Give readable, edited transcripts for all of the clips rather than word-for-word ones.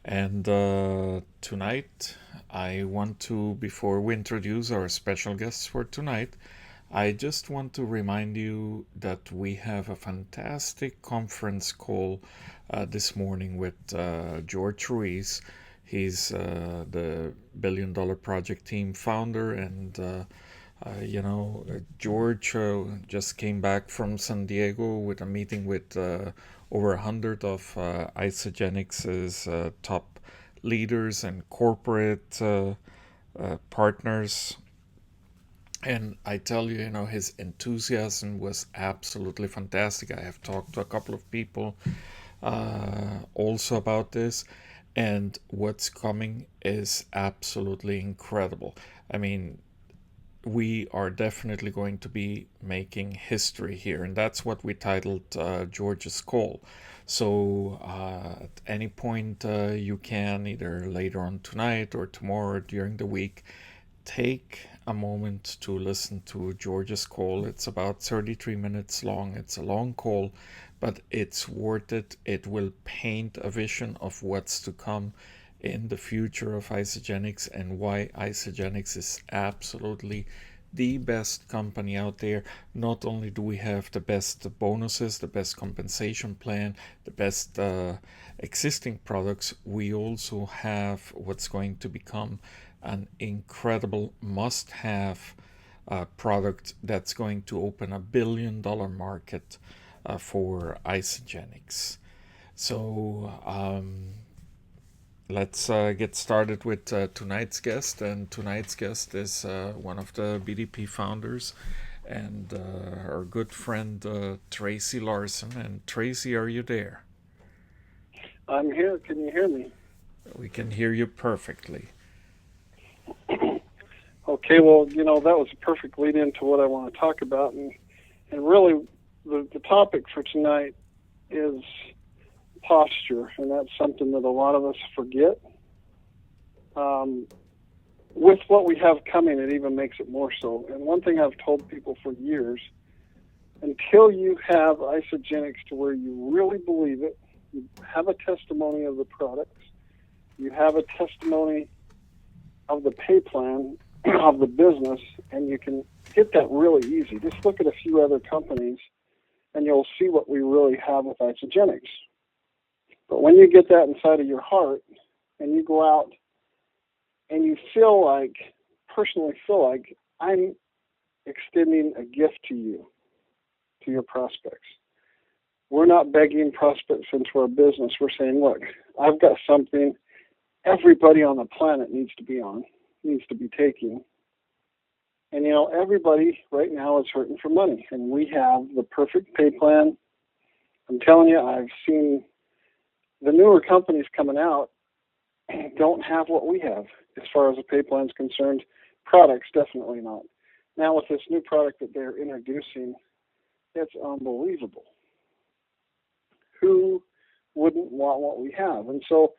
And tonight, I want to, before we introduce our special guests for tonight, I just want to remind you that we have a fantastic conference call this morning with George Ruiz. He's the Billion Dollar Project Team founder, and George just came back from San Diego with a meeting with over 100 of Isagenix's top leaders and corporate partners. And I tell you, his enthusiasm was absolutely fantastic. I have talked to a couple of people also about this, and what's coming is absolutely incredible. I mean, we are definitely going to be making history here, and that's what we titled George's Call. So, at any point you can, either later on tonight or tomorrow or during the week, take a moment to listen to George's call. It's about 33 minutes long. It's a long call, but it's worth it. It will paint a vision of what's to come in the future of Isagenix and why Isagenix is absolutely the best company out there. Not only do we have the best bonuses, the best compensation plan, the best existing products, we also have what's going to become an incredible must have product that's going to open $1 billion market for Isagenix. So let's get started with tonight's guest. And tonight's guest is one of the BDP founders and our good friend Tracy Larson. And Tracy, are you there? I'm here. Can you hear me? We can hear you perfectly. Okay, well, that was a perfect lead into what I want to talk about. And really, the topic for tonight is posture, and that's something that a lot of us forget. Um, with what we have coming, it even makes it more so. And one thing I've told people for years, until you have Isagenix to where you really believe it, you have a testimony of the products, you have a testimony of the pay plan of the business, and you can get that really easy. Just look at a few other companies, and you'll see what we really have with Isagenix. But when you get that inside of your heart, and you go out and you personally feel like I'm extending a gift to you, to your prospects. We're not begging prospects into our business. We're saying, look, I've got something everybody on the planet needs to be on, needs to be taking. And, everybody right now is hurting for money. And we have the perfect pay plan. I'm telling you, I've seen the newer companies coming out don't have what we have as far as the pay plan is concerned. Products, definitely not. Now, with this new product that they're introducing, it's unbelievable. Who wouldn't want what we have? And so,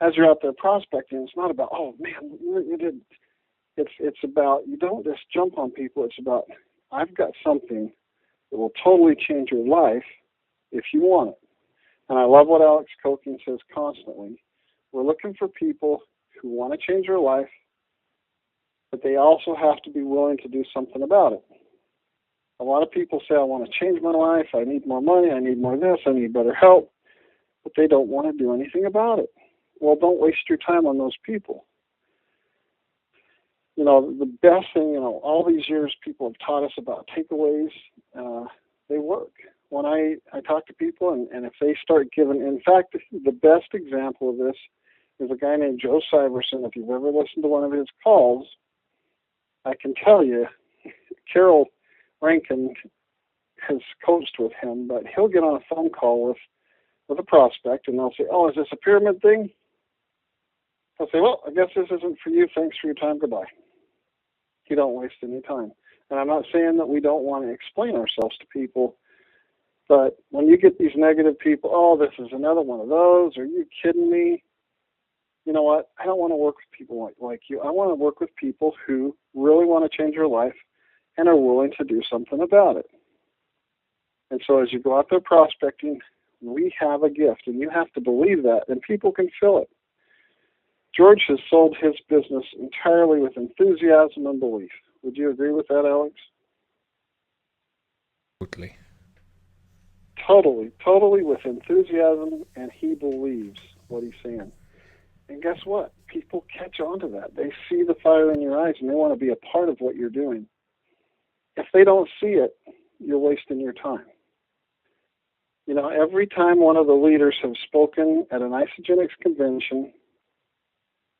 as you're out there prospecting, it's not about, oh man, you did. It's about, you don't just jump on people. It's about, I've got something that will totally change your life if you want it. And I love what Alex Koken says constantly. We're looking for people who want to change their life, but they also have to be willing to do something about it. A lot of people say, I want to change my life. I need more money. I need more of this. I need better help. But they don't want to do anything about it. Well, don't waste your time on those people. The best thing, all these years people have taught us about takeaways, they work. When I talk to people, and if they start giving, in fact, the best example of this is a guy named Joe Syverson. If you've ever listened to one of his calls, I can tell you, Carol Rankin has coached with him, but he'll get on a phone call with a prospect, and they'll say, oh, is this a pyramid thing? I'll say, well, I guess this isn't for you. Thanks for your time. Goodbye. You don't waste any time. And I'm not saying that we don't want to explain ourselves to people, but when you get these negative people, oh, this is another one of those, are you kidding me? You know what? I don't want to work with people like you. I want to work with people who really want to change their life and are willing to do something about it. And so as you go out there prospecting, we have a gift, and you have to believe that, and people can feel it. George has sold his business entirely with enthusiasm and belief. Would you agree with that, Alex? Totally. Totally with enthusiasm, and he believes what he's saying. And guess what? People catch on to that. They see the fire in your eyes, and they want to be a part of what you're doing. If they don't see it, you're wasting your time. You know, every time one of the leaders have spoken at an Isagenix convention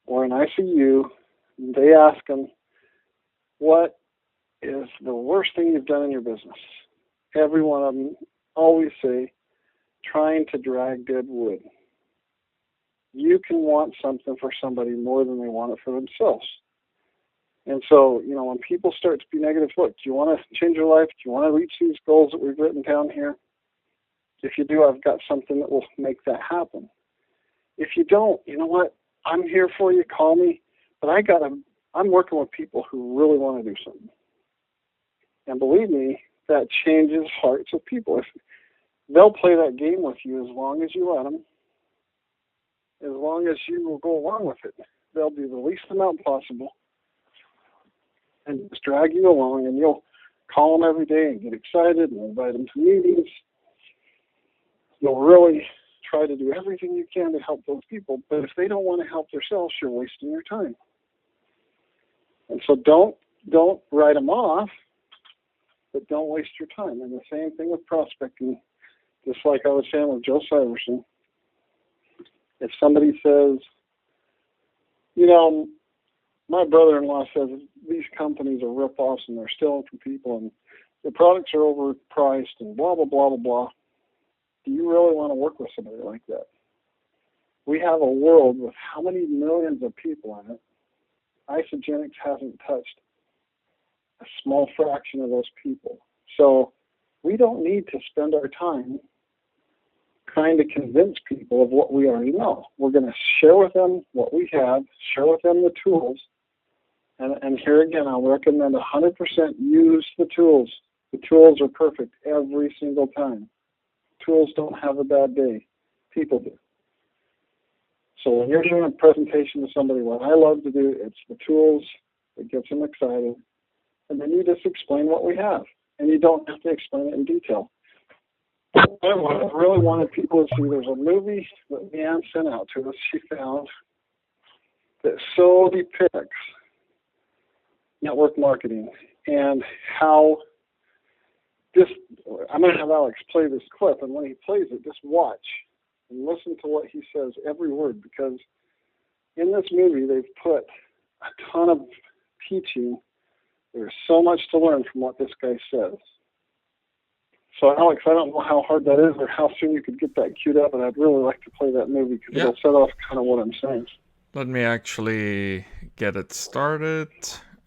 or an ICU, they ask them, what is the worst thing you've done in your business? Every one of them always say, trying to drag dead wood. You can want something for somebody more than they want it for themselves. And so, you know, when people start to be negative, look, do you want to change your life? Do you want to reach these goals that we've written down here? If you do, I've got something that will make that happen. If you don't, you know what? I'm here for you. Call me. But I'm working with people who really want to do something. And believe me, that changes hearts of people. If they'll play that game with you as long as you let them, as long as you will go along with it. They'll do the least amount possible and just drag you along, and you'll call them every day and get excited and invite them to meetings. You'll really try to do everything you can to help those people, but if they don't want to help themselves, you're wasting your time. And so don't write them off, but don't waste your time. And the same thing with prospecting, just like I was saying with Joe Syverson. If somebody says, you know, my brother-in-law says these companies are rip-offs and they're stealing from people and the products are overpriced and blah, blah, blah, blah, blah. Do you really want to work with somebody like that? We have a world with how many millions of people in it? Isagenix hasn't touched a small fraction of those people. So we don't need to spend our time trying to convince people of what we already know. We're going to share with them what we have, share with them the tools, and here again, I'll recommend 100% use the tools. The tools are perfect every single time. Tools don't have a bad day. People do. So when you're doing a presentation to somebody, what I love to do, it's the tools that gets them excited, and then you just explain what we have, and you don't have to explain it in detail. What I really wanted people to see, there's a movie that Leanne sent out to us, she found, that so depicts network marketing and how I'm going to have Alex play this clip, and when he plays it, just watch and listen to what he says, every word, because in this movie, they've put a ton of teaching. There's so much to learn from what this guy says. So, Alex, I don't know how hard that is or how soon you could get that queued up, but I'd really like to play that movie because it'll set off kind of what I'm saying. Let me actually get it started,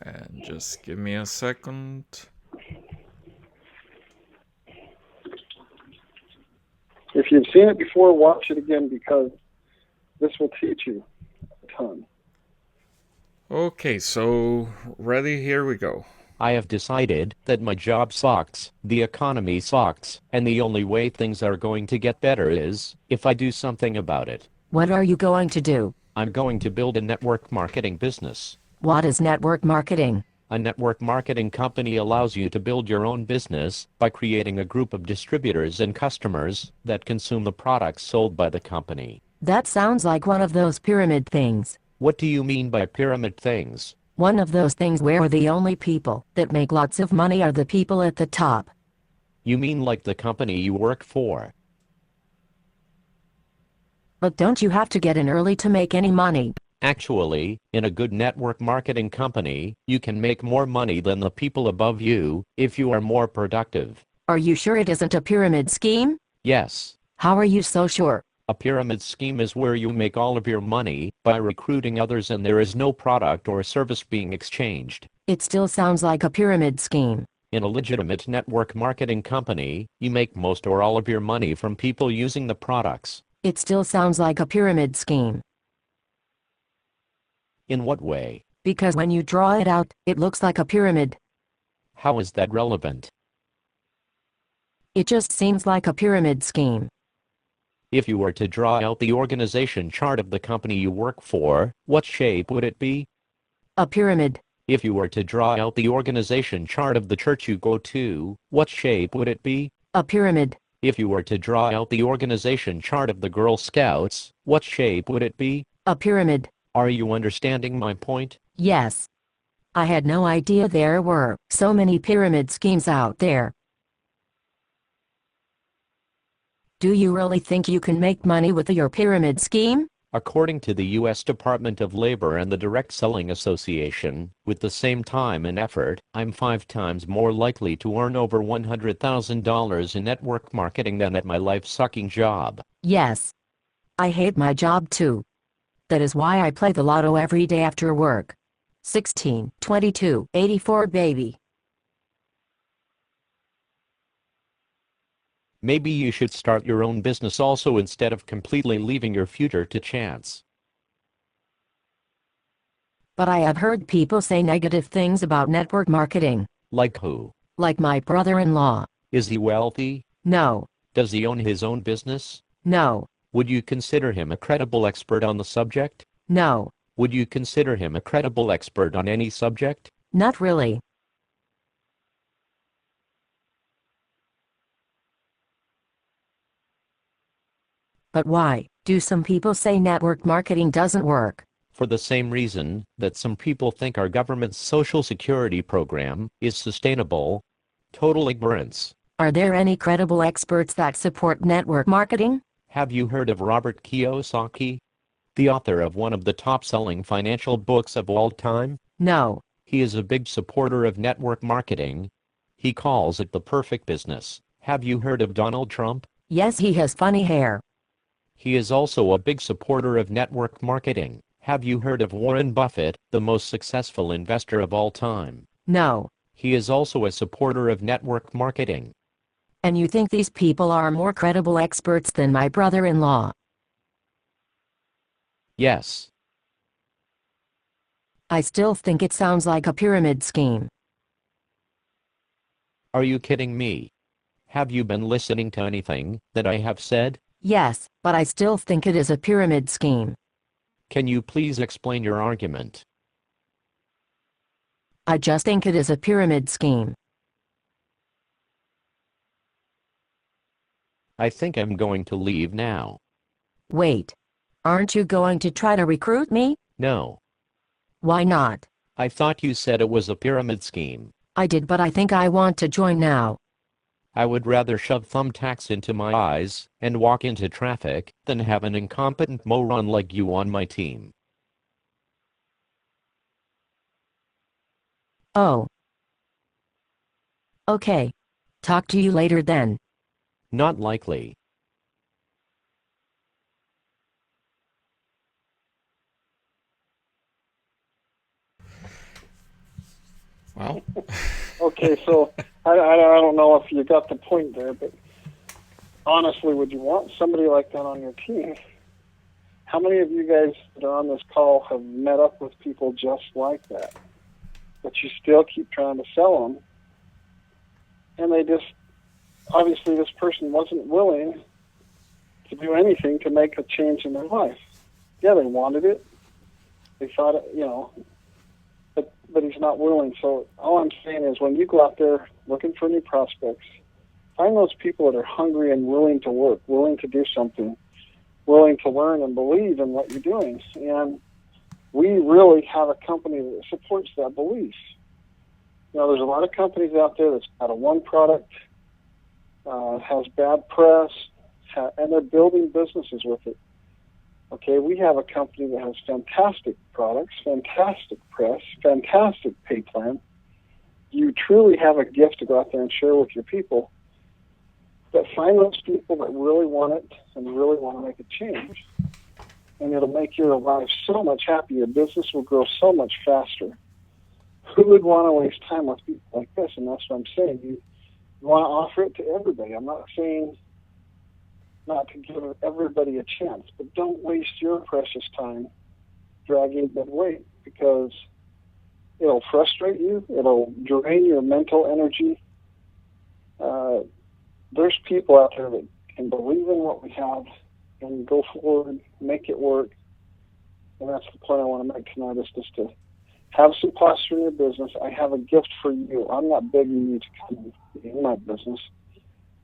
and just give me a second. If you've seen it before, watch it again because this will teach you a ton. Okay, so ready, here we go. I have decided that my job sucks, the economy sucks, and the only way things are going to get better is if I do something about it. What are you going to do? I'm going to build a network marketing business. What is network marketing? A network marketing company allows you to build your own business by creating a group of distributors and customers that consume the products sold by the company. That sounds like one of those pyramid things. What do you mean by pyramid things? One of those things where the only people that make lots of money are the people at the top. You mean like the company you work for? But don't you have to get in early to make any money? Actually, in a good network marketing company, you can make more money than the people above you if you are more productive. Are you sure it isn't a pyramid scheme? Yes. How are you so sure? A pyramid scheme is where you make all of your money by recruiting others and there is no product or service being exchanged. It still sounds like a pyramid scheme. In a legitimate network marketing company, you make most or all of your money from people using the products. It still sounds like a pyramid scheme. In what way? Because when you draw it out, it looks like a pyramid. How is that relevant? It just seems like a pyramid scheme. If you were to draw out the organization chart of the company you work for, what shape would it be? A pyramid. If you were to draw out the organization chart of the church you go to, what shape would it be? A pyramid. If you were to draw out the organization chart of the Girl Scouts, what shape would it be? A pyramid. Are you understanding my point? Yes. I had no idea there were so many pyramid schemes out there. Do you really think you can make money with your pyramid scheme? According to the U.S. Department of Labor and the Direct Selling Association, with the same time and effort, I'm 5 times more likely to earn over $100,000 in network marketing than at my life-sucking job. Yes. I hate my job too. That is why I play the lotto every day after work. 16, 22, 84 baby. Maybe you should start your own business also instead of completely leaving your future to chance. But I have heard people say negative things about network marketing. Like who? Like my brother-in-law. Is he wealthy? No. Does he own his own business? No. Would you consider him a credible expert on the subject? No. Would you consider him a credible expert on any subject? Not really. But why do some people say network marketing doesn't work? For the same reason that some people think our government's Social Security program is sustainable. Total ignorance. Are there any credible experts that support network marketing? Have you heard of Robert Kiyosaki? The author of one of the top-selling financial books of all time? No. He is a big supporter of network marketing. He calls it the perfect business. Have you heard of Donald Trump? Yes, he has funny hair. He is also a big supporter of network marketing. Have you heard of Warren Buffett, the most successful investor of all time? No. He is also a supporter of network marketing. And you think these people are more credible experts than my brother-in-law? Yes. I still think it sounds like a pyramid scheme. Are you kidding me? Have you been listening to anything that I have said? Yes, but I still think it is a pyramid scheme. Can you please explain your argument? I just think it is a pyramid scheme. I think I'm going to leave now. Wait. Aren't you going to try to recruit me? No. Why not? I thought you said it was a pyramid scheme. I did, but I think I want to join now. I would rather shove thumbtacks into my eyes and walk into traffic than have an incompetent moron like you on my team. Oh. Okay. Talk to you later then. Not likely. Well, Okay, so I don't know if you got the point there, but honestly, would you want somebody like that on your team? How many of you guys that are on this call have met up with people just like that? But you still keep trying to sell them, and they just, obviously this person wasn't willing to do anything to make a change in their life. Yeah, they wanted it. They thought, but he's not willing. So all I'm saying is when you go out there looking for new prospects, find those people that are hungry and willing to work, willing to do something, willing to learn and believe in what you're doing. And we really have a company that supports that belief. There's a lot of companies out there that's got a one product, has bad press, and they're building businesses with it. Okay, we have a company that has fantastic products, fantastic press, fantastic pay plan. You truly have a gift to go out there and share with your people. But find those people that really want it and really want to make a change. And it'll make your life so much happier. Your business will grow so much faster. Who would want to waste time with people like this? And that's what I'm saying. You want to offer it to everybody. I'm not saying not to give everybody a chance, but don't waste your precious time dragging dead weight, because it'll frustrate you, it'll drain your mental energy. There's people out there that can believe in what we have and go forward, make it work. And that's the point I want to make tonight, is just to have some posture in your business. I have a gift for you. I'm not begging you to come in my business.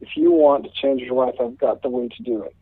If you want to change your life, I've got the way to do it.